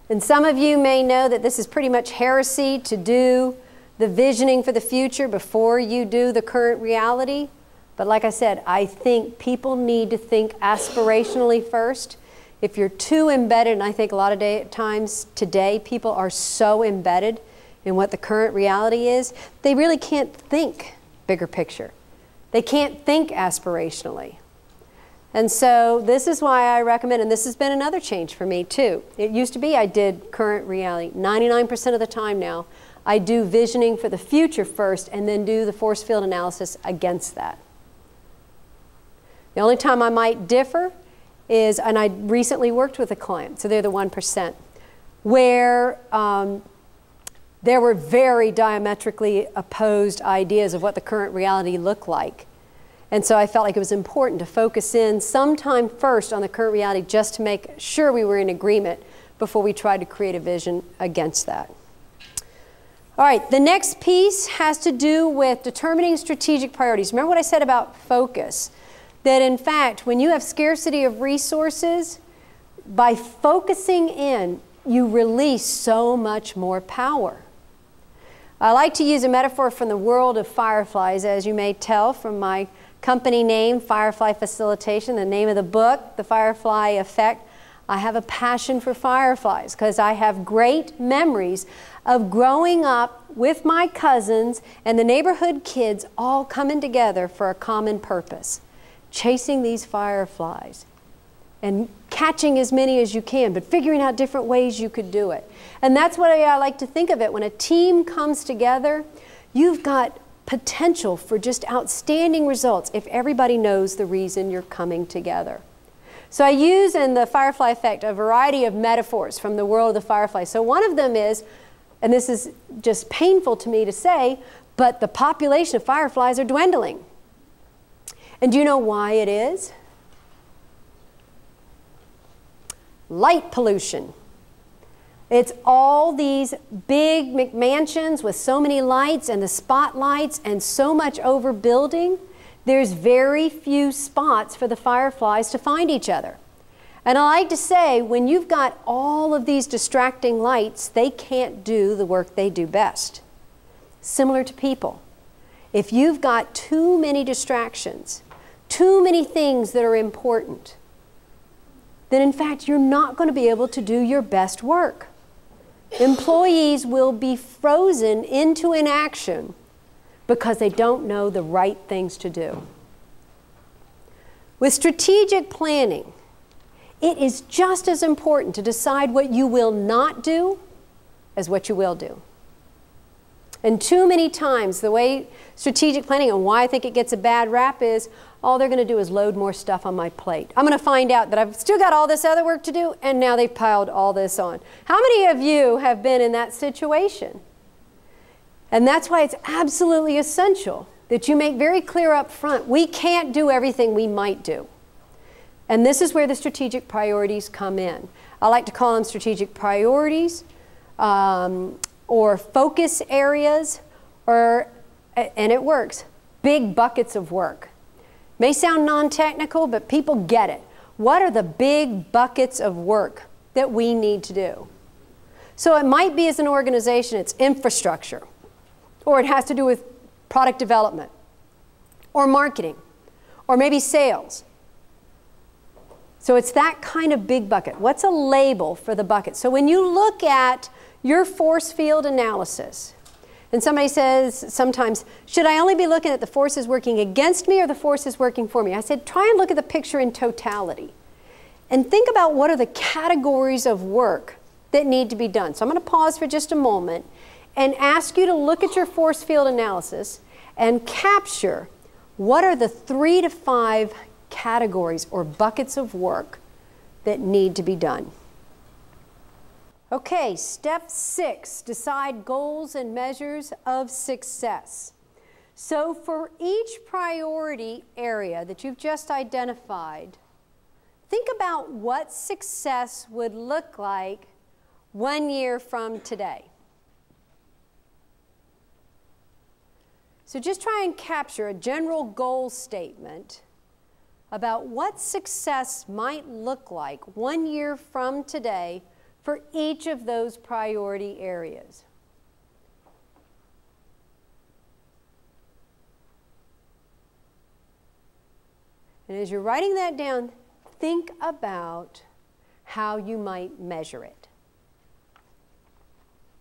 And some of you may know that this is pretty much heresy to do the visioning for the future before you do the current reality. But like I said, I think people need to think aspirationally first. If you're too embedded, and I think a lot of times today people are so embedded in what the current reality is, they really can't think bigger picture. They can't think aspirationally. And so this is why I recommend, and this has been another change for me too. It used to be I did current reality. 99% of the time now, I do visioning for the future first and then do the force field analysis against that. The only time I might differ is, and I recently worked with a client, so they're the 1%, where there were very diametrically opposed ideas of what the current reality looked like. And so I felt like it was important to focus in sometime first on the current reality just to make sure we were in agreement before we tried to create a vision against that. All right, the next piece has to do with determining strategic priorities. Remember what I said about focus? That in fact, when you have scarcity of resources, by focusing in, you release so much more power. I like to use a metaphor from the world of fireflies, as you may tell from my company name, Firefly Facilitation, the name of the book, The Firefly Effect. I have a passion for fireflies because I have great memories of growing up with my cousins and the neighborhood kids all coming together for a common purpose, chasing these fireflies and catching as many as you can, but figuring out different ways you could do it. And that's what I like to think of it. When a team comes together, you've got potential for just outstanding results if everybody knows the reason you're coming together. So I use in the Firefly Effect a variety of metaphors from the world of the firefly. So one of them is, and this is just painful to me to say, but the population of fireflies are dwindling. And do you know why it is? Light pollution. It's all these big McMansions with so many lights and the spotlights and so much overbuilding. There's very few spots for the fireflies to find each other. And I like to say, when you've got all of these distracting lights, they can't do the work they do best. Similar to people. If you've got too many distractions, too many things that are important, then in fact you're not going to be able to do your best work. Employees will be frozen into inaction because they don't know the right things to do. With strategic planning, it is just as important to decide what you will not do as what you will do. And too many times, the way strategic planning and why I think it gets a bad rap is, all they're going to do is load more stuff on my plate. I'm going to find out that I've still got all this other work to do, and now they've piled all this on. How many of you have been in that situation? And that's why it's absolutely essential that you make very clear up front, we can't do everything we might do. And this is where the strategic priorities come in. I like to call them strategic priorities, or focus areas, or, and it works, big buckets of work. May sound non-technical, but people get it. What are the big buckets of work that we need to do? So it might be, as an organization, it's infrastructure, or it has to do with product development, or marketing, or maybe sales. So it's that kind of big bucket. What's a label for the bucket? So when you look at your force field analysis, and somebody says sometimes, should I only be looking at the forces working against me or the forces working for me? I said, try and look at the picture in totality. And think about what are the categories of work that need to be done. So I'm going to pause for just a moment and ask you to look at your force field analysis and capture what are the 3 to 5 categories or buckets of work that need to be done. Okay, step 6, decide goals and measures of success. So for each priority area that you've just identified, think about what success would look like 1 year from today. So just try and capture a general goal statement about what success might look like 1 year from today for each of those priority areas. And as you're writing that down, think about how you might measure it.